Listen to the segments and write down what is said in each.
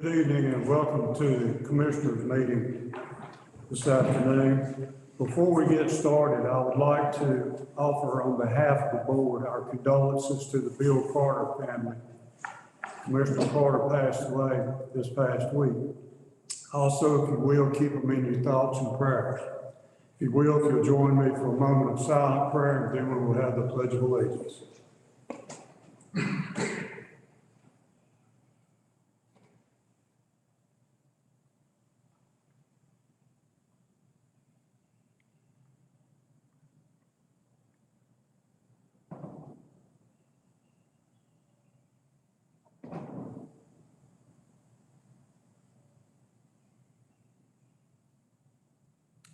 Good evening and welcome to the Commissioners meeting this afternoon. Before we get started, I would like to offer on behalf of the board our condolences to the Bill Carter family. Commissioner Carter passed away this past week. Also, if you will, keep him in your thoughts and prayers. If you will, if you'll join me for a moment of silent prayer, and then we will have the Pledge of Allegiance.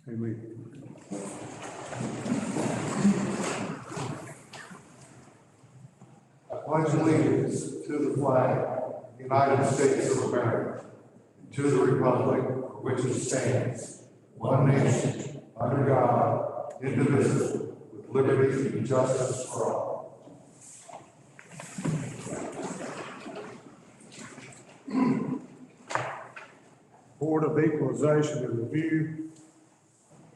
Amen. I pledge allegiance to the flag of the United States of America, and to the republic for which it stands, one nation, under God, indivisible, with liberty and justice for all. Board of Equalization and Review.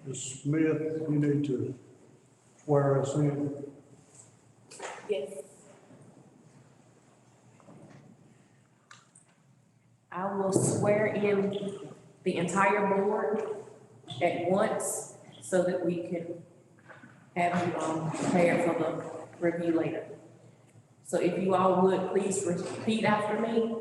Ms. Smith, you need to swear us in. Yes. I will swear in the entire board at once so that we can have you prepared for the review later. So if you all would, please repeat after me.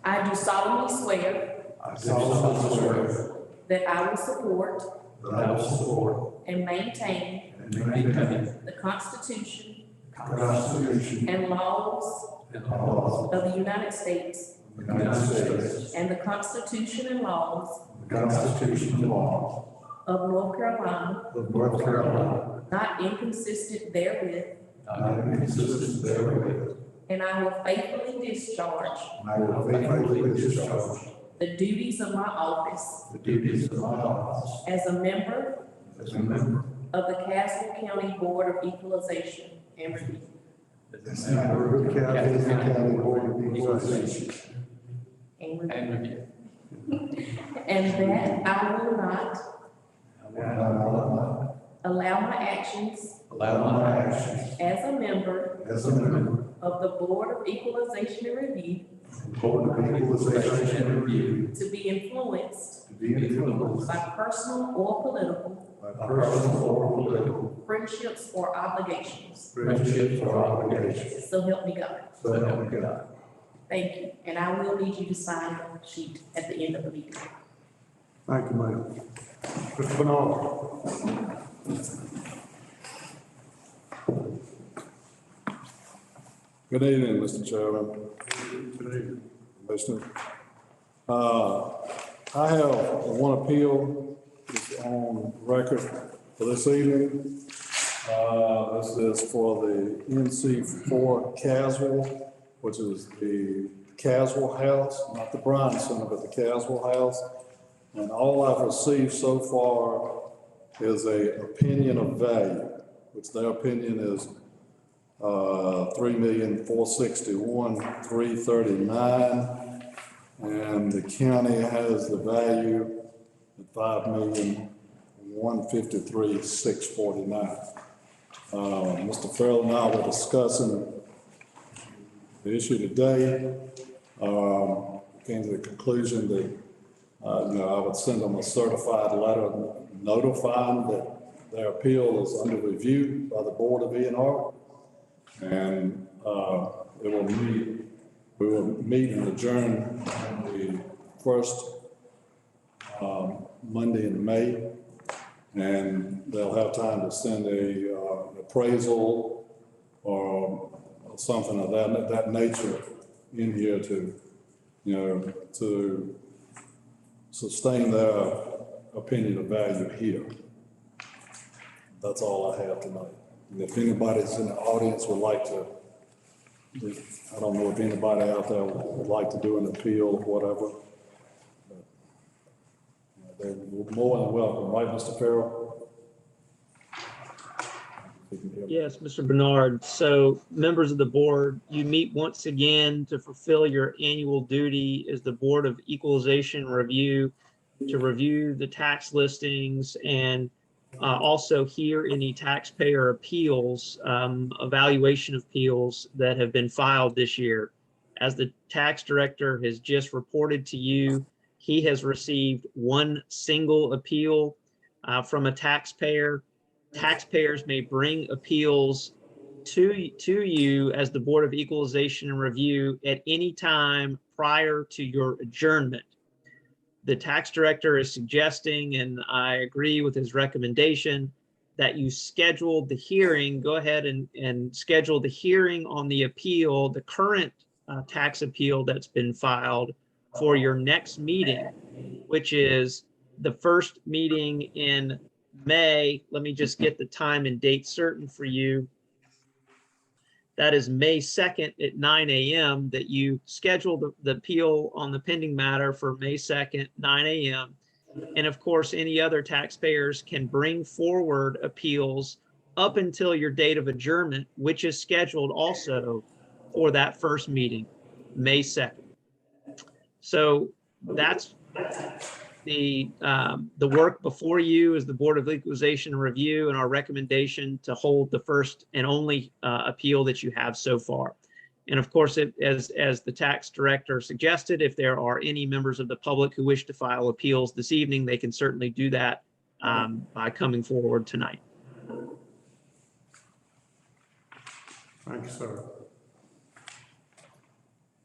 I do solemnly swear I solemnly swear that I will support that I will support and maintain and maintain the Constitution the Constitution and laws and laws of the United States of the United States, and the Constitution and laws the Constitution and laws of North Carolina, of North Carolina, not inconsistent therewith, not inconsistent therewith, and I will faithfully discharge and I will faithfully discharge the duties of my office the duties of my office as a member as a member of the Castle County Board of Equalization and Review, as a member of the County Board of Equalization, and that I will not and I will not allow my actions allow my actions as a member as a member of the Board of Equalization and Review of the Board of Equalization and Review to be influenced to be influenced by personal or political by personal or political friendships or obligations. friendships or obligations. So help me God. So help me God. Thank you. And I will need you to sign the sheet at the end of the meeting. Thank you, ma'am. Mr. Bernard. Good evening, Mr. Chairman. Good evening. Commissioner. I have one appeal on record for this evening. This is for the NC4 Caswell, which is the Caswell House, not the Bryan Center, but the Caswell House. And all I've received so far is a opinion of value, which their opinion is $3,461,339, and the county has the value at $5,153,649. Mr. Farrell and I were discussing the issue today. Came to the conclusion that I would send them a certified letter notifying that their appeal is under review by the Board of E&R. And we will meet and adjourn the first Monday in May, and they'll have time to send a appraisal or something of that nature in here to, to sustain their opinion of value here. That's all I have tonight. And if anybody's in the audience would like to, I don't know if anybody out there would like to do an appeal or whatever. But, they're more than welcome, right, Mr. Farrell? He can hear me. Yes, Mr. Bernard. So members of the board, you meet once again to fulfill your annual duty as the Board of Equalization Review to review the tax listings and also hear any taxpayer appeals, evaluation appeals that have been filed this year. As the tax director has just reported to you, he has received one single appeal from a taxpayer. Taxpayers may bring appeals to you as the Board of Equalization and Review at any time prior to your adjournment. The tax director is suggesting, and I agree with his recommendation, that you schedule the hearing, go ahead and schedule the hearing on the appeal, the current tax appeal that's been filed for your next meeting, which is the first meeting in May. Let me just get the time and date certain for you. That is May 2nd at 9 a.m. that you schedule the appeal on the pending matter for May 2nd, 9 a.m. And of course, any other taxpayers can bring forward appeals up until your date of adjournment, which is scheduled also for that first meeting, May 2nd. So that's the work before you is the Board of Equalization and Review and our recommendation to hold the first and only appeal that you have so far. And of course, as the tax director suggested, if there are any members of the public who wish to file appeals this evening, they can certainly do that by coming forward tonight. Thank you, sir.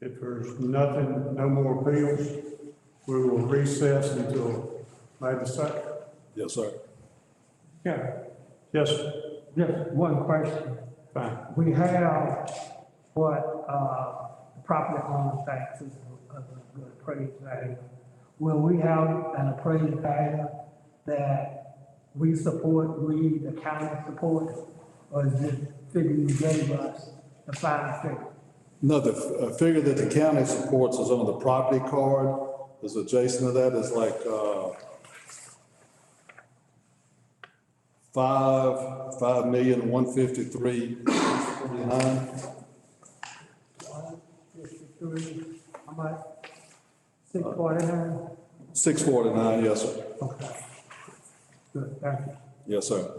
If there's nothing, no more appeals, we will recess until May the 2nd. Yes, sir. Yeah, Yes, sir. just one question. Fine. We have what, property owner taxes of the appraised value. Will we have an appraised value that we support, the county supports, or is this figure you gave us the final figure? No, the figure that the county supports is on the property card. Is adjacent to that is like $5,153,649. 153, how much? 649? 649, yes, sir. Okay. Good, thank you. Yes, sir.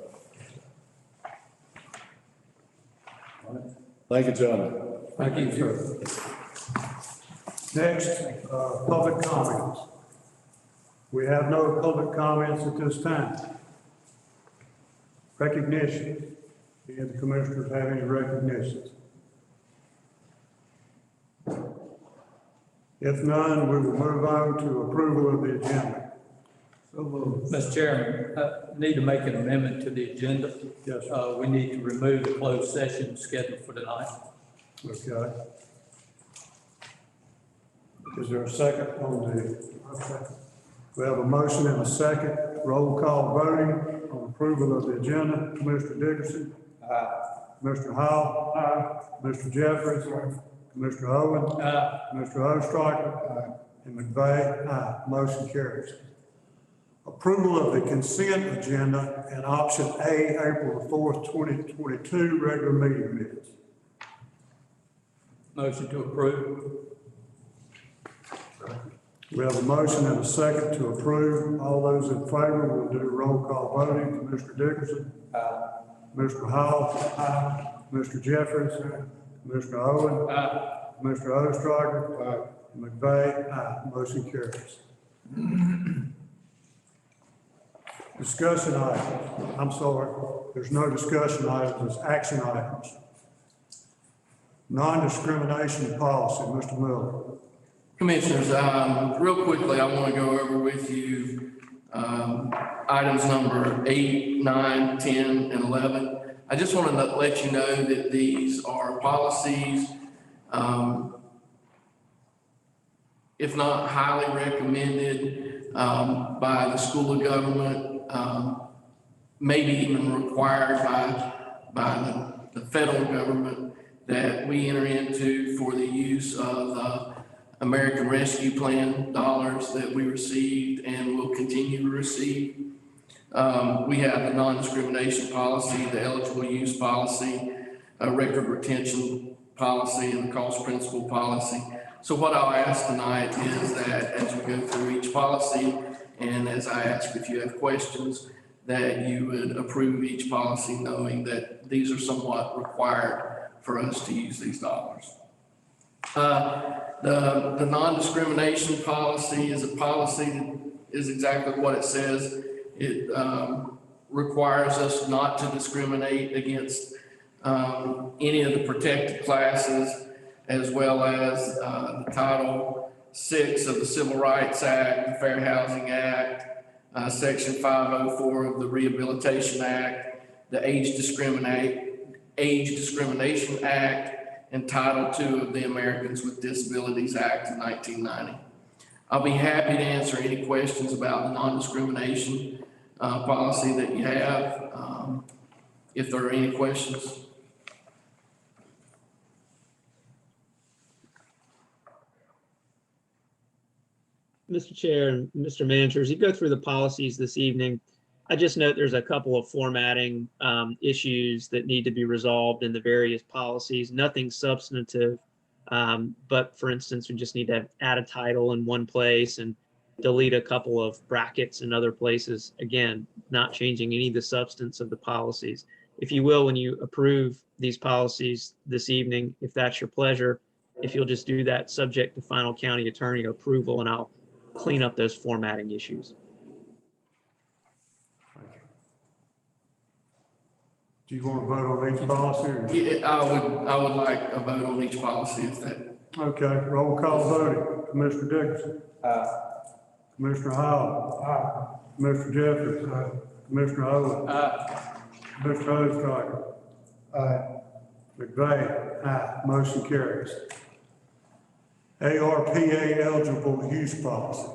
Thank you, gentlemen. Thank you, sir. Next, public comments. We have no public comments at this time. Recognition. Do any of the commissioners have any recognitions? If none, we will move on to approval of the agenda. Mr. Chairman, need to make an amendment to the agenda. Yes, sir. We need to remove the closed session scheduled for tonight. Okay. Is there a second on the? We have a motion and a second. Roll call voting on approval of the agenda. Commissioner Dickerson. Commissioner Howell. Mr. Jeffries. Commissioner Owen. Mr. Ostrander. And McVeigh. Aye. Motion carries. Approval of the consent agenda and option A, April the 4th, 2022, regular meeting minutes. Motion to approve. We have a motion and a second to approve. All those in favor will do roll call voting. Commissioner Dickerson. Mr. Howell. Mr. Jeffries. Mr. Owen. Mr. Ostrander. McVeigh. Aye. Motion carries. Discussion items. I'm sorry, there's no discussion items, it's action items. Non-discrimination policy, Mr. Miller. Commissioners, real quickly, I want to go over with you items number 8, 9, 10, and 11. I just want to let you know that these are policies, if not highly recommended by the school of government, maybe even required by the federal government, that we enter into for the use of the American Rescue Plan dollars that we received and will continue to receive. We have the non-discrimination policy, the eligible use policy, a record retention policy, and the cost principle policy. So what I'll ask tonight is that as we go through each policy, and as I ask if you have questions, that you would approve each policy knowing that these are somewhat required for us to use these dollars. The non-discrimination policy is a policy that is exactly what it says. It requires us not to discriminate against any of the protected classes, as well as the Title VI of the Civil Rights Act, the Fair Housing Act, Section 504 of the Rehabilitation Act, the Age Discrimination Act, and Title II of the Americans with Disabilities Act of 1990. I'll be happy to answer any questions about the non-discrimination policy that you have, if there are any questions. Mr. Chair and Mr. Manager, as you go through the policies this evening, I just note there's a couple of formatting issues that need to be resolved in the various policies. Nothing substantive, but for instance, we just need to add a title in one place and delete a couple of brackets in other places. Again, not changing any of the substance of the policies. If you will, when you approve these policies this evening, if that's your pleasure, if you'll just do that subject to final county attorney approval, and I'll clean up those formatting issues. Do you want to vote on each policy? Or? Yeah, I would like a vote on each policy if that. Okay, roll call voting. Commissioner Dickerson. Commissioner Howell. Commissioner Jeffers. Commissioner Owen. Commissioner Ostrike. McVeigh. Aye. Motion carries. ARPA eligible use policy.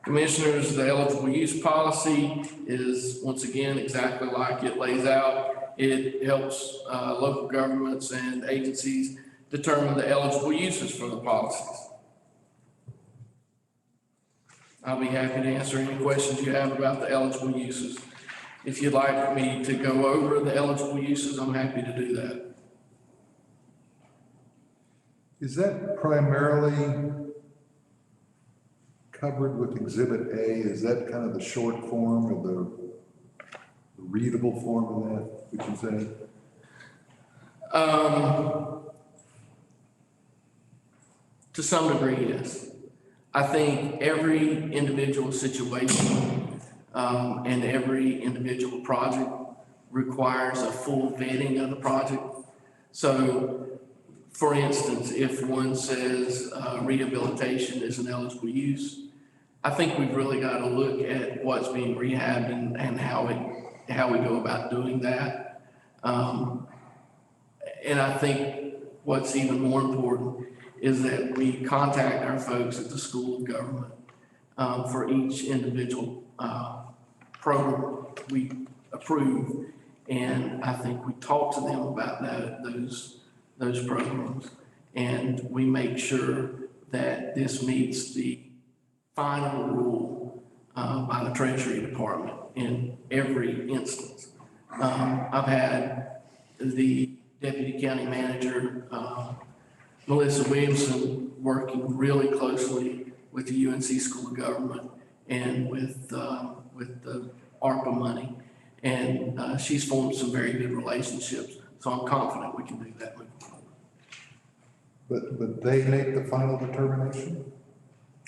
Commissioners, the eligible use policy is once again exactly like it lays out. It helps local governments and agencies determine the eligible uses for the policies. I'll be happy to answer any questions you have about the eligible uses. If you'd like me to go over the eligible uses, I'm happy to do that. Is that primarily covered with Exhibit A? Is that kind of the short form or the readable form of that, would you say? To some degree, yes. I think every individual situation and every individual project requires a full vetting of the project. So, for instance, if one says rehabilitation is an eligible use, I think we've really got to look at what's being rehabbed and how we go about doing that. And I think what's even more important is that we contact our folks at the School of Government for each individual program we approve. And I think we talk to them about those programs, and we make sure that this meets the final rule by the Treasury Department in every instance. I've had the Deputy County Manager, Melissa Williamson, working really closely with the UNC School of Government and with the ARPA money, and she's formed some very good relationships. So I'm confident we can do that moving forward. But they make the final determination?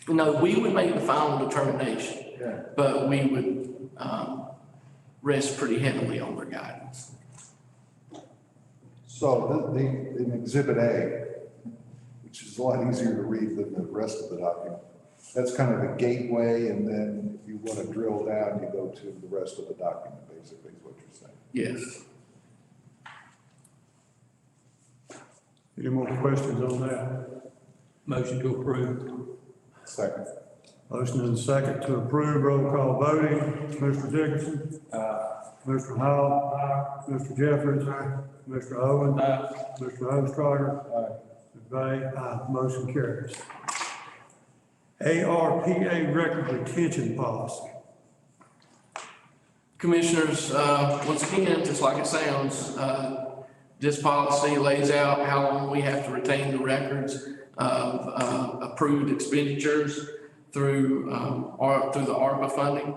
No, we would make the final determination, Yeah. but we would rest pretty heavily on their guidance. So in Exhibit A, which is a lot easier to read than the rest of the document, that's kind of the gateway, and then if you want to drill down, you go to the rest of the document, basically, is what you're saying. Yes. Any more questions on that? Motion to approve. Second. Motion and second to approve, roll call voting. Mr. Dickerson. Mr. Howell. Mr. Jeffers. Mr. Owen. Mr. Ostrike. McVeigh. Aye. Motion carries. ARPA record retention policy. Commissioners, once again, just like it sounds, this policy lays out how long we have to retain the records of approved expenditures through the ARPA funding.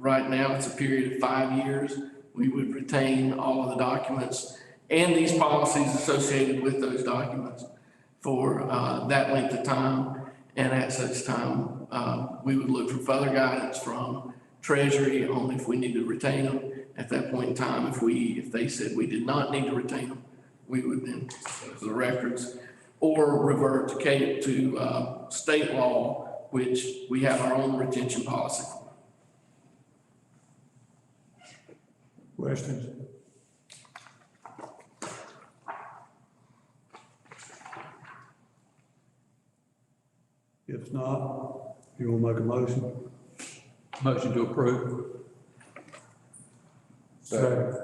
Right now, it's a period of 5 years. We would retain all of the documents and these policies associated with those documents for that length of time. And at such time, we would look for further guidance from Treasury on if we need to retain them. At that point in time, if they said we did not need to retain them, we would then close the records or revert to state law, which we have our own retention policy for. Questions? If not, you want to make a motion? Motion to approve. Second.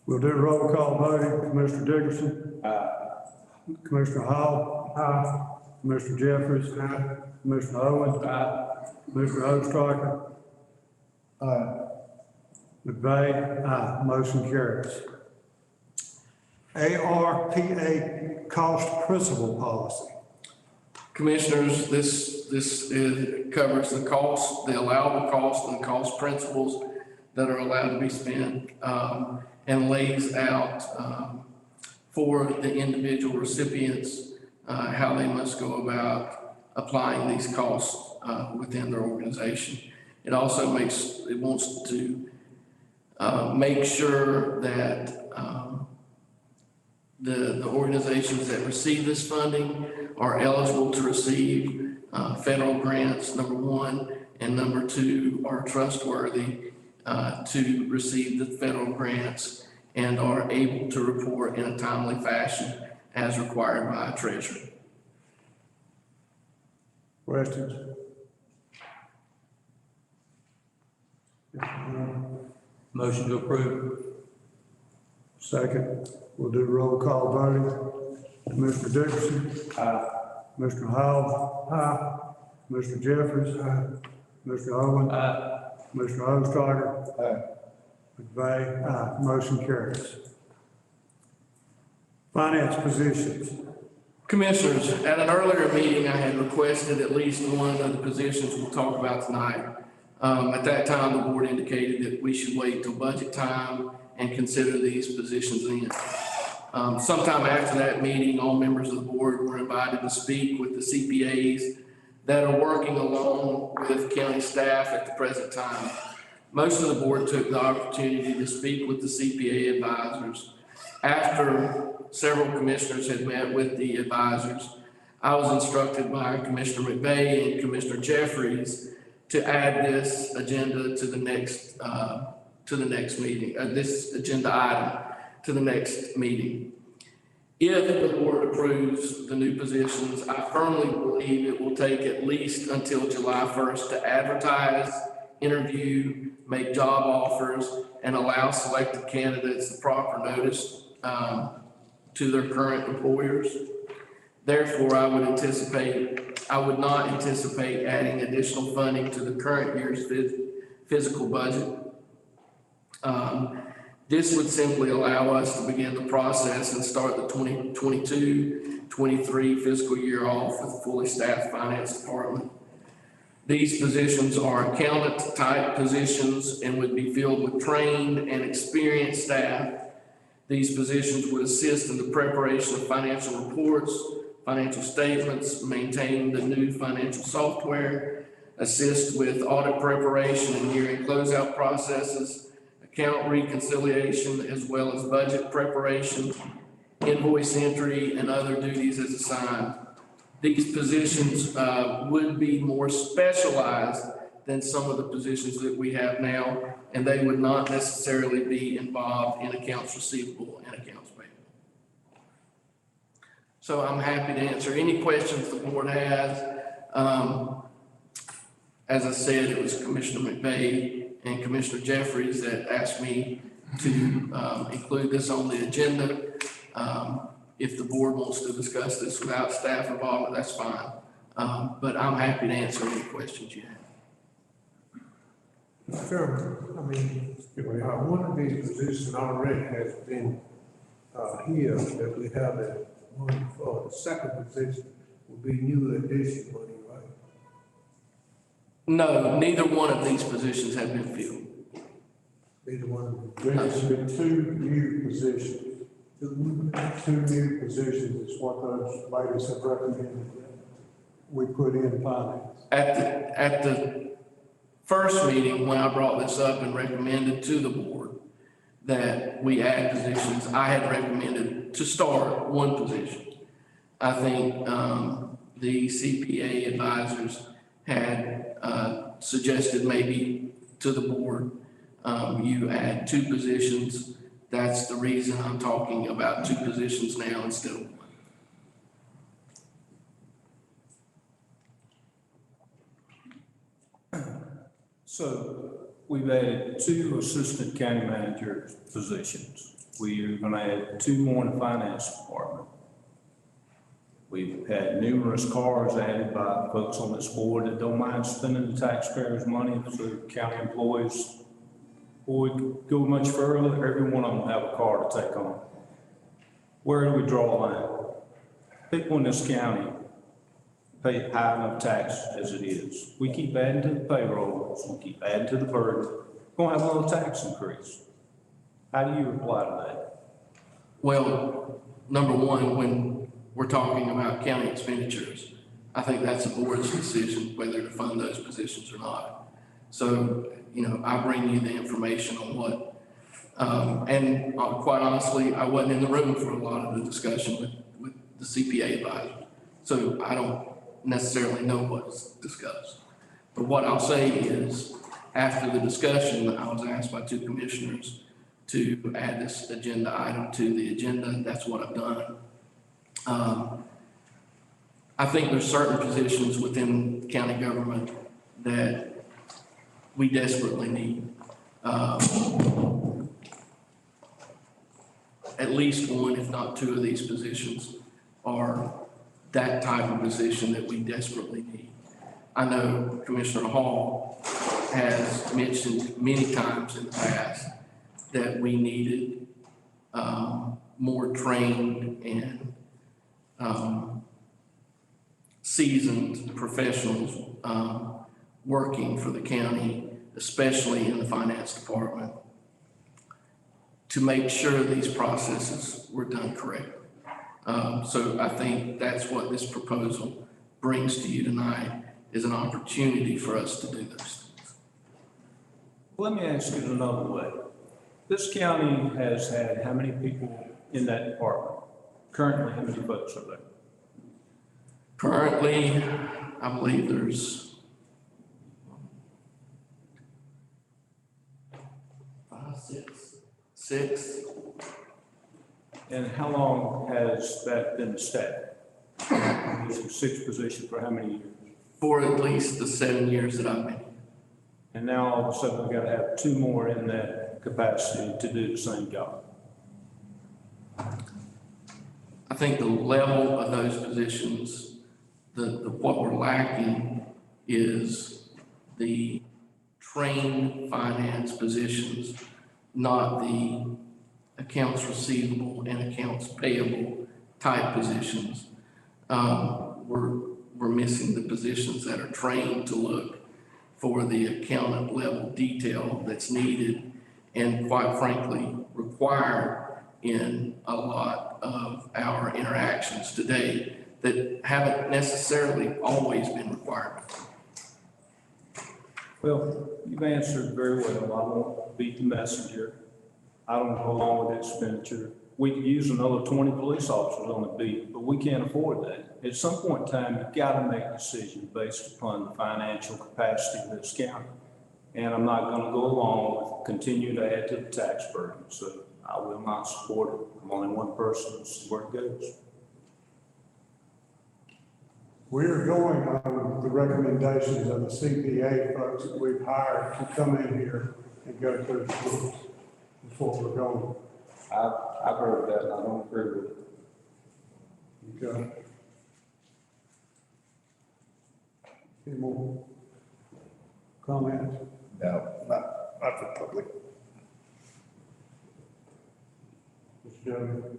We'll do roll call voting. Commissioner Dickerson? Commissioner Howell? Commissioner Jeffries? Commissioner Owens? Commissioner Ostrowski? McVeigh? Aye. Motion carries. ARPA cost principal policy. Commissioners, this covers the cost, the allowable cost and cost principles that are allowed to be spent, and lays out for the individual recipients how they must go about applying these costs within their organization. It also wants to make sure that the organizations that receive this funding are eligible to receive federal grants, number one, and number two, are trustworthy to receive the federal grants and are able to report in a timely fashion as required by Treasury. Questions? Motion to approve. Second. We'll do roll call voting. Commissioner Dickerson? Commissioner Howell? Commissioner Jeffries? Commissioner Owens? Commissioner Ostrowski? McVeigh? Aye. Motion carries. Finance positions. Commissioners, at an earlier meeting, I had requested at least one of the positions we'll talk about tonight. At that time, the board indicated that we should wait till budget time and consider these positions in. Sometime after that meeting, all members of the board were invited to speak with the CPAs that are working along with county staff at the present time. Most of the board took the opportunity to speak with the CPA advisors. After several commissioners had met with the advisors, I was instructed by Commissioner McVeigh and Commissioner Jeffries to add this agenda to the next meeting, this agenda item to the next meeting. If the board approves the new positions, I firmly believe it will take at least until July 1st to advertise, interview, make job offers, and allow selected candidates the proper notice to their current employers. Therefore, I would not anticipate adding additional funding to the current year's physical budget. This would simply allow us to begin the process and start the 2022-23 fiscal year off with a fully staffed finance department. These positions are accountant type positions and would be filled with trained and experienced staff. These positions would assist in the preparation of financial reports, financial statements, maintain the new financial software, assist with audit preparation and year-end closeout processes, account reconciliation, as well as budget preparation, invoice entry, and other duties as assigned. These positions would be more specialized than some of the positions that we have now, and they would not necessarily be involved in accounts receivable and accounts payable. So I'm happy to answer any questions the board has. As I said, it was Commissioner McVeigh and Commissioner Jeffries that asked me to include this on the agenda. If the board wants to discuss this without staff involvement, that's fine. But I'm happy to answer any questions you have. Chairman, one of these positions already has been, here that we have that money for. The second position will be new addition money, right? No, neither one of these positions have been filled. Either one of them. There's been two new positions. Two new positions is what those ladies have recommended. We put in finance. At the first meeting, when I brought this up and recommended to the board that we add positions, I had recommended to start one position. I think, the CPA advisors had, suggested maybe to the board, you add two positions. That's the reason I'm talking about two positions now instead of one. So we've added 2 assistant county manager positions. We're gonna add 2 more in the finance department. We've had numerous cars added by folks on this board that don't mind spending the taxpayers' money for county employees. Before we go much further, every one of them have a car to take on. Where do we draw a line? People in this county pay high enough tax as it is. We keep adding to the payrolls, we keep adding to the burden, we're gonna have another tax increase. How do you reply to that? Well, number one, when we're talking about county expenditures, I think that's the board's decision whether to fund those positions or not. So, I bring you the information on what, and quite honestly, I wasn't in the room for a lot of the discussion with the CPA advisor. So I don't necessarily know what's discussed. But what I'll say is, after the discussion, I was asked by 2 commissioners to add this agenda item to the agenda. That's what I've done. I think there's certain positions within county government that we desperately need. At least one, if not 2 of these positions are that type of position that we desperately need. I know Commissioner Hall has mentioned many times in the past that we needed more trained and seasoned professionals working for the county, especially in the finance department, to make sure these processes were done correctly. So I think that's what this proposal brings to you tonight, is an opportunity for us to do those things. Let me ask it another way. This county has had how many people in that department? Currently, how many folks are there? Currently, I believe there's 5, 6. And how long has that been established? These are 6 positions for how many years? For at least the 7 years that I've been here. And now all of a sudden we've got to have 2 more in that capacity to do the same job. I think the level of those positions, what we're lacking is the trained finance positions, not the accounts receivable and accounts payable type positions. We're missing the positions that are trained to look for the accountant level detail that's needed and quite frankly required in a lot of our interactions today that haven't necessarily always been required. Well, you've answered very well. I won't beat the messenger. I don't go along with expenditure. We could use another 20 police officers on the beat, but we can't afford that. At some point in time, you've got to make a decision based upon the financial capacity of this county. And I'm not going to go along with continue to add to the tax burden. So I will not support it. I'm only one person. This is where it goes. We're going on the recommendations of the CPA folks that we've hired to come in here and go through the schools. That's what we're going. I've heard that and I don't agree with it. Okay. Any more comments? No, not for public. Mr. Jones?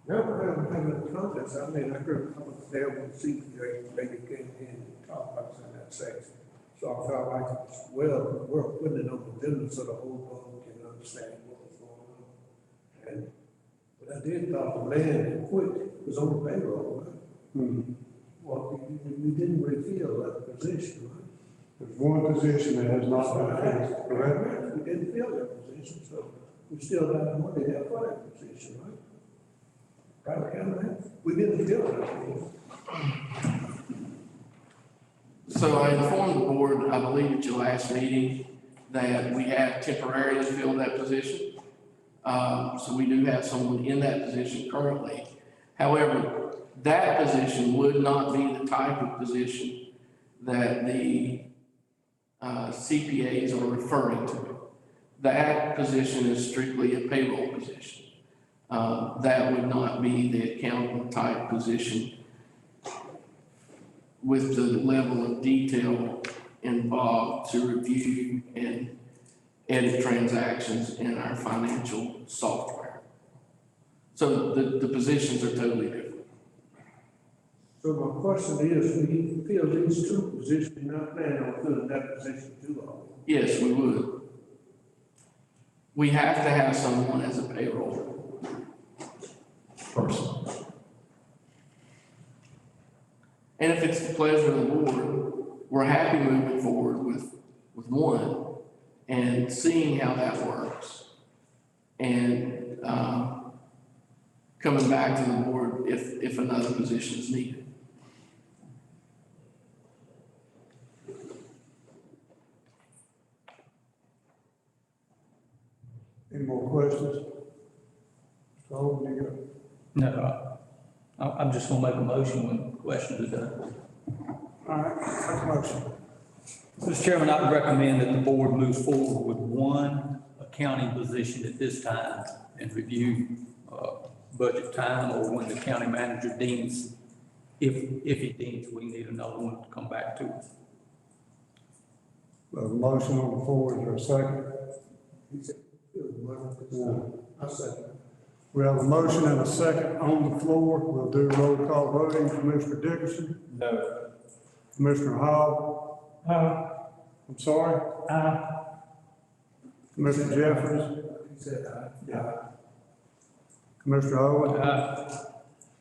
No, I don't have any comments. I mean, I heard a couple of there when CPA maybe came in and talked about some of that section. So I felt like, well, we're putting it on the business of the whole public and understanding what was going on. And, but I did thought the man that quit was on the payroll, right? Well, we didn't refill that position, right? There's one position that has not been filled, correct? We didn't fill that position, so we still got the money there for that position, right? Right, Cameron? We didn't fill that position. So I informed the board, I believe at your last meeting, that we have temporarily filled that position. So we do have someone in that position currently. However, that position would not be the type of position that the CPAs are referring to. That position is strictly a payroll position. That would not be the accountant type position with the level of detail involved to review and edit transactions in our financial software. So the positions are totally different. So my question is, we fill these two positions, not planning on filling that position too long. Yes, we would. We have to have someone as a payroll person. And if it's the pleasure of the board, we're happy moving forward with one and seeing how that works. And coming back to the board if another position is needed. Any more questions? Mr. Holden, you got? No, I'm just gonna make a motion when questions are done. All right, make a motion. Mr. Chairman, I would recommend that the board move forward with one accounting position at this time and review budget time, or when the county manager deems, if he deems we need another one, to come back to us. We have a motion on the floor, is there a second? He said, fill the money. Yeah. I said, We have a motion and a second on the floor. We'll do roll call voting. Commissioner Dickerson? No. Commissioner Hall? I'm sorry? Commissioner Jeffries? he said, Yeah. Commissioner Owen?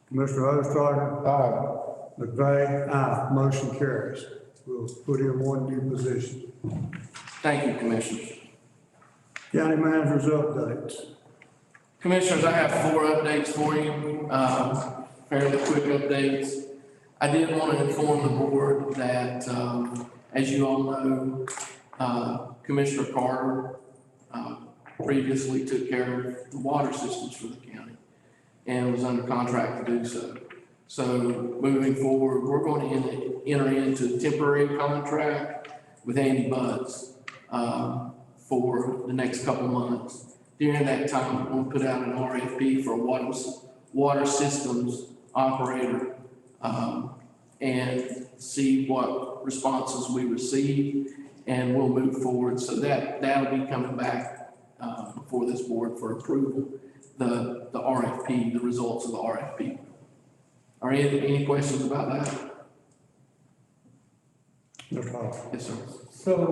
Commissioner Ostrogger? Aye. McVeigh? Aye. Motion carries. We'll put in one new position. Thank you, Commissioners. County managers updates. Commissioners, I have 4 updates for you, fairly quick updates. I did want to inform the board that, as you all know, Commissioner Carter previously took care of the water systems for the county and was under contract to do so. So moving forward, we're going to enter into a temporary contract with Andy Budds for the next couple months. During that time, we'll put out an RFP for a water systems operator and see what responses we receive, and we'll move forward. So that'll be coming back before this board for approval, the RFP, the results of the RFP. Are any questions about that? No problem. Yes, sir. So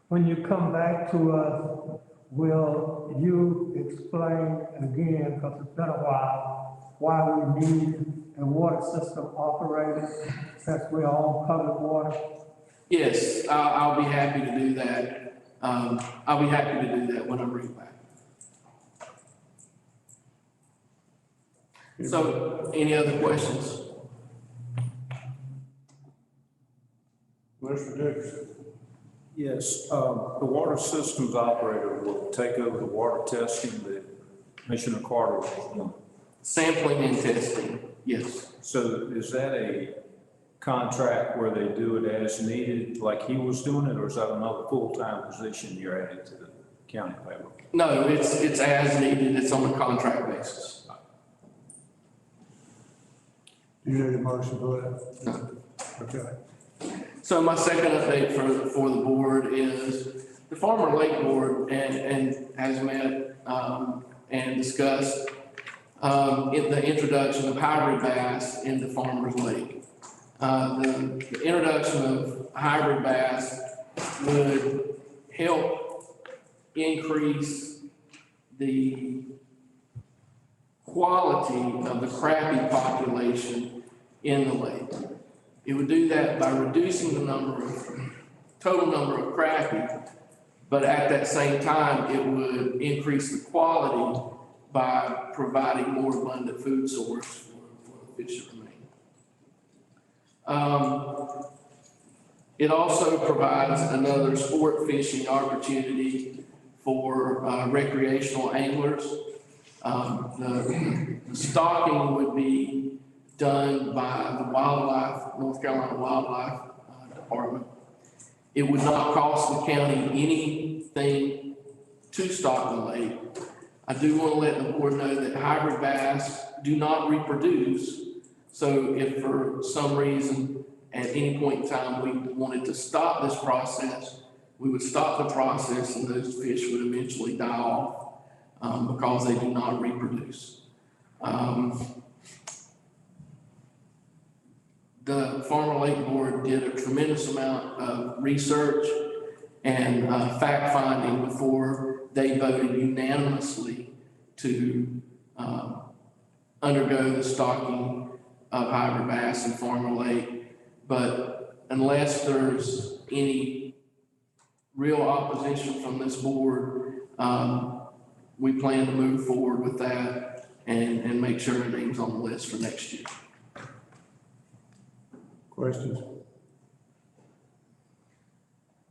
when you come back to us, will you explain again, because it's been a while, why we need a water system operator since we're on public water? Yes, I'll be happy to do that. I'll be happy to do that when I bring it back. So, any other questions? Mr. Dickerson? Yes, the water systems operator will take over the water testing that Commissioner Carter was doing. Sampling and testing, yes. So is that a contract where they do it as needed, like he was doing it, or is that another full-time position you're adding to the county payroll? No, it's as needed, it's on a contract basis. Do you need a motion for that? No. Okay. So my second update for the board is the Farmer Lake Board and has met, and discussed, in the introduction of hybrid bass into Farmers Lake. The introduction of hybrid bass would help increase the quality of the crappie population in the lake. It would do that by reducing the total number of crappie, but at that same time, it would increase the quality by providing more abundant food source for the fish that remain. It also provides another sport fishing opportunity for recreational anglers. The stocking would be done by the North Carolina Wildlife Department. It would not cost the county anything to stock the lake. I do want to let the board know that hybrid bass do not reproduce. So if for some reason at any point in time we wanted to stop this process, we would stop the process and those fish would eventually die off because they do not reproduce. The Farmer Lake Board did a tremendous amount of research and fact-finding before they voted unanimously to undergo the stocking of hybrid bass in Farmer Lake. But unless there's any real opposition from this board, we plan to move forward with that and make sure our name's on the list for next year. Questions?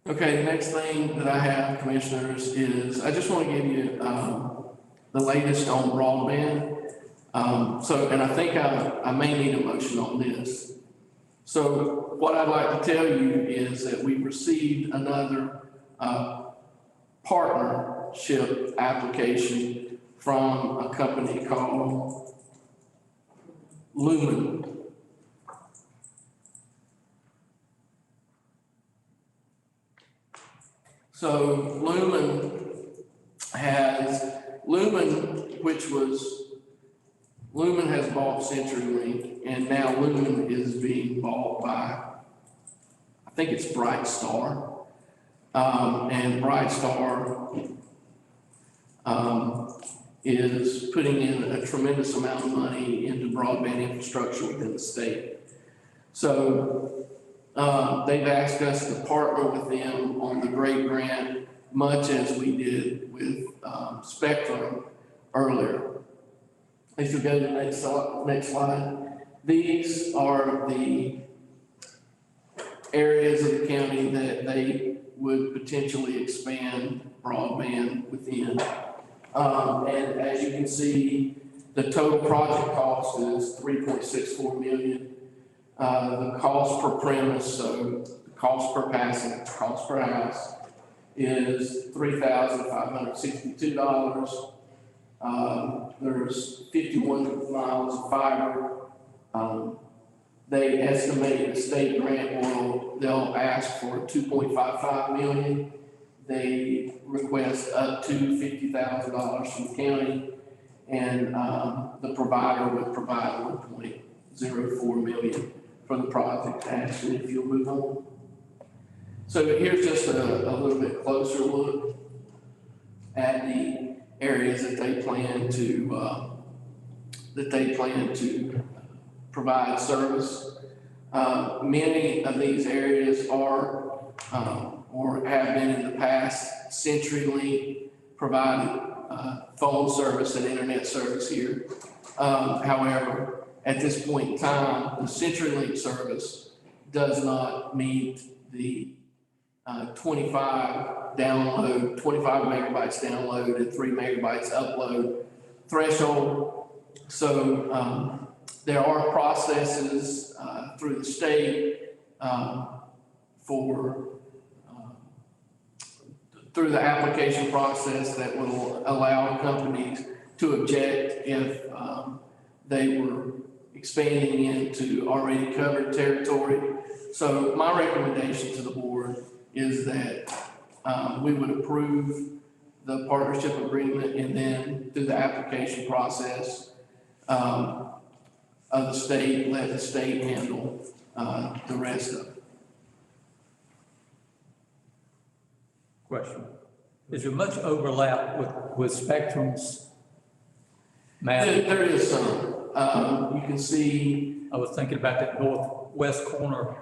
Okay, the next thing that I have, commissioners, is I just want to give you the latest on broadband. And I think I may need a motion on this. So what I'd like to tell you is that we received another partnership application from a company called Lumen. So Lumen has bought CenturyLink, and now Lumen is being bought by, I think it's Brightstar. And Brightstar is putting in a tremendous amount of money into broadband infrastructure within the state. So they've asked us to partner with them on the GREAT grant, much as we did with Spectrum earlier. If you go to the next slide, these are the areas of the county that they would potentially expand broadband within. And as you can see, the total project cost is $3.64 million. The cost per premise, so the cost per passing, cost per house, is $3,562. There's 51 miles of fiber. They estimate the state grant they'll ask for $2.55 million. They request up to $50,000 from the county, and the provider would provide $1.04 million for the project. Actually, if you'll move on. So here's just a little bit closer look at the areas that they plan to provide service. Many of these areas are or have been in the past CenturyLink provided phone service and internet service here. Tower. At this point in time, the CenturyLink service does not meet the 25 megabytes download and 3 megabytes upload threshold. So there are processes through the state through the application process that will allow companies to object if they were expanding into already covered territory. So my recommendation to the board is that we would approve the partnership agreement and then through the application process of the state, let the state handle the rest of it. Question. Is there much overlap with spectrums? Matt, There is some. You can see, I was thinking about that northwest corner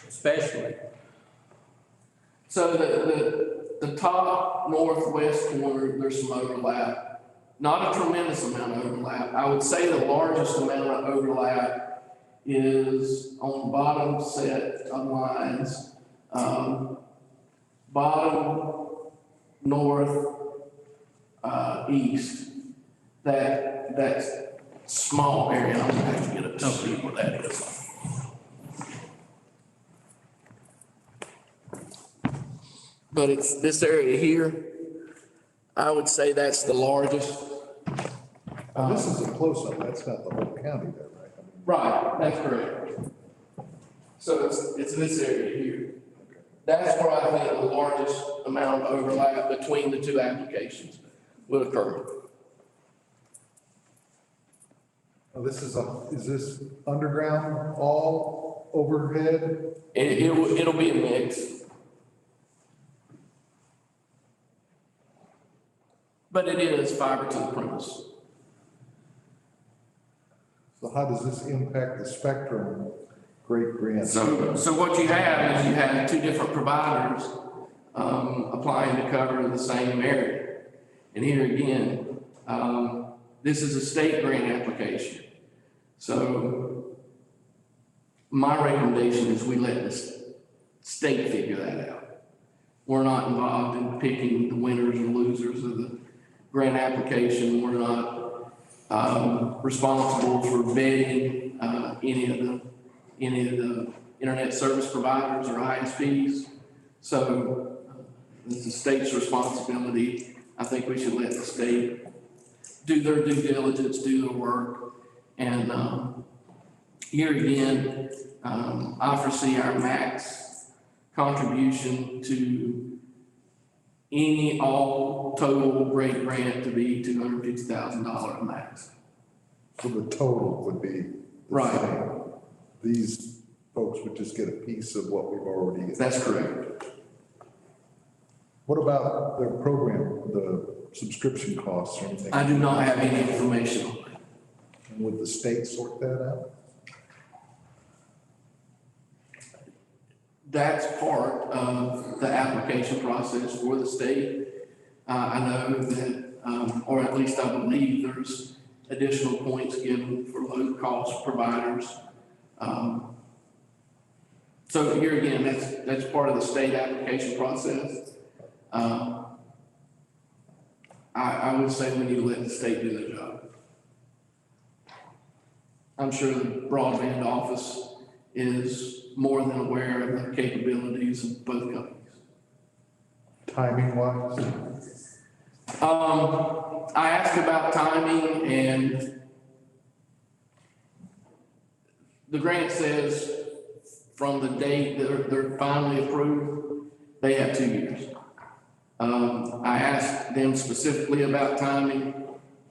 especially. so the top northwest corner, there's some overlap. Not a tremendous amount of overlap. I would say the largest amount of overlap is on the bottom set of lines, bottom north, east. That's small area. I'm gonna have to get up to see where that is. But it's this area here. I would say that's the largest. This is a close-up, that's not the whole county there, right? I mean, Right, that's correct. So it's this area here. That's where I think the largest amount of overlap between the two applications will occur. oh, is this underground, all overhead? It'll be a mix. But it is fiber to the premise. So how does this impact the Spectrum Great Grant? So what you have is you have two different providers applying to cover the same area. And here again, this is a state grant application. So my recommendation is we let the state figure that out. We're not involved in picking the winners or losers of the grant application. We're not responsible for vetting any of the internet service providers or ISPs. So it's the state's responsibility. I think we should let the state do their due diligence, do their work. And here again, I foresee our max contribution to all total great grant to be $250,000 max. So the total would be the Right. same. These folks would just get a piece of what we've already. That's correct. What about their program, the subscription costs or anything? I do not have any information on that. And would the state sort that out? That's part of the application process for the state. I know that, or at least I believe there's additional points given for low-cost providers. So here again, that's part of the state application process. I would say we need to let the state do their job. I'm sure the broadband office is more than aware of the capabilities of both companies. Timing wise? I asked about timing, and the grant says from the date that they're finally approved, they have 2 years. I asked them specifically about timing.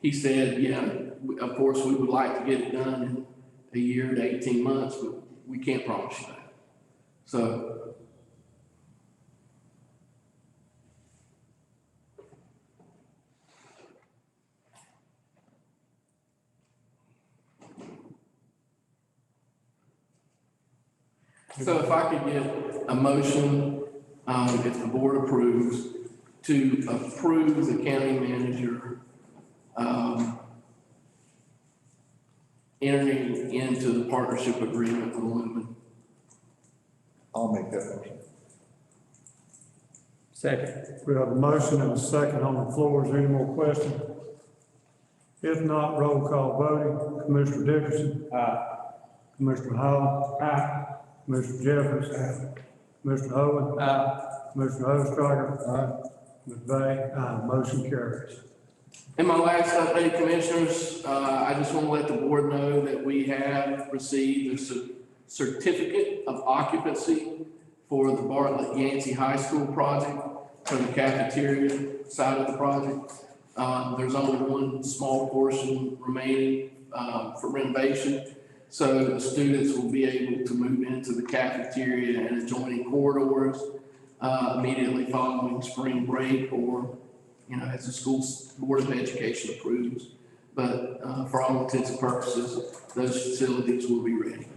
He said, yeah, of course, we would like to get it done in a year to 18 months, but we can't promise you that. So if I could get a motion, if the board approves, to approve the county manager entering into the partnership agreement with Lumen. I'll make that motion. Second. We have a motion and a second on the floor. Is there any more questions? If not, roll call voting. Commissioner Dickerson? Aye. Commissioner Howell? Aye. Commissioner Jeffers? Aye. Commissioner Owen? Aye. Commissioner Ostrager? Aye. Ms. Bay? Aye. Motion carries. In my last update, Commissioners, I just want to let the board know that we have received a certificate of occupancy for the Bartlett Yancey High School project for the cafeteria side of the project. There's only one small portion remaining for renovation. So the students will be able to move into the cafeteria and adjoining corridors immediately following spring break, or, as the school board of education approves. But for all intents and purposes, those facilities will be ready.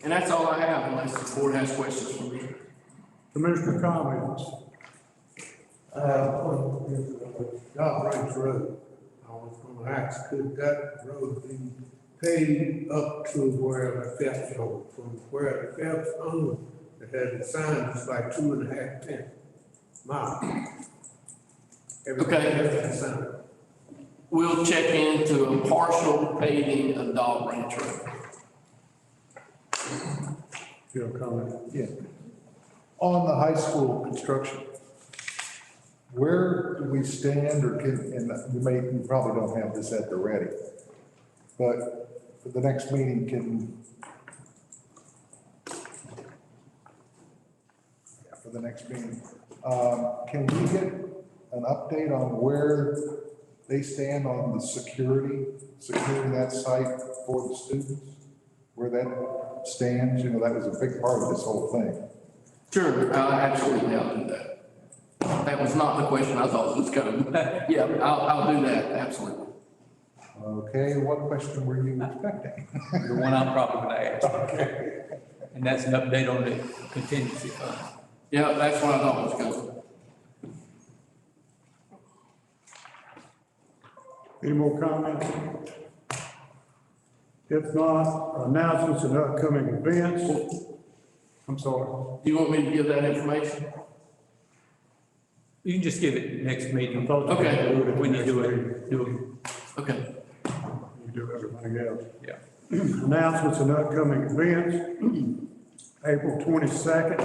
And that's all I have, unless the board has questions for me. Commissioner comments? Dog Ranch Road, I was gonna ask, could that road be paved up to where the Phelps Home, from where the Phelps Home, that had the sign, it's like 2.5 miles. Okay. Everything has a sign. We'll check into a partial paving of Dog Ranch Road. You have a comment? Yeah. On the high school construction, where do we stand, or you probably don't have this at the ready, but for the next meeting, can we get an update on where they stand on the securing that site for the students? Where that stands, that was a big part of this whole thing. Sure, absolutely, I'll do that. That was not the question I thought was coming. Yeah, I'll do that, absolutely. Okay, what question were you expecting? The one I'm probably gonna ask. And that's an update on the contingency fund. Yeah, that's what I thought was coming. Any more comments? If not, announcements and upcoming events. I'm sorry. Do you want me to give that information? You can just give it next meeting. Okay. When you do it. Okay. You do everything else. Yeah. Announcements and upcoming events. April 22nd,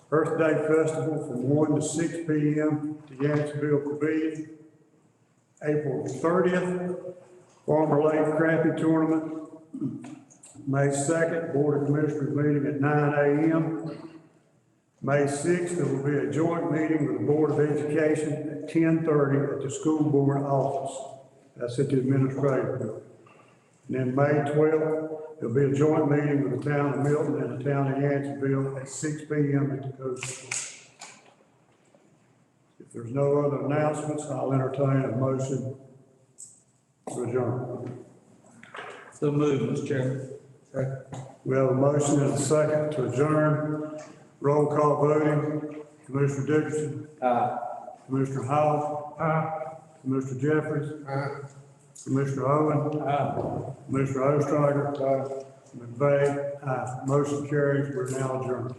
Earth Day Festival from 1 to 6 p.m. to Yanceyville Pavilion. April 30th, Farmer Lake Crappie Tournament. May 2nd, Board of Commissioners meeting at 9 a.m. May 6th, there will be a joint meeting with the Board of Education at 10:30 at the school board office. That's at the administrative building. And then May 12th, there'll be a joint meeting with the town of Milton and the town of Yanceyville at 6 p.m. at the coast. If there's no other announcements, I'll entertain a motion to adjourn. So move, Mr. Chairman. We have a motion and a second to adjourn. Roll call voting. Commissioner Dickerson. Commissioner Howell. Commissioner Jeffries. Commissioner Owen. Commissioner Ostrager. McVeigh. Motion carries. We're now adjourned.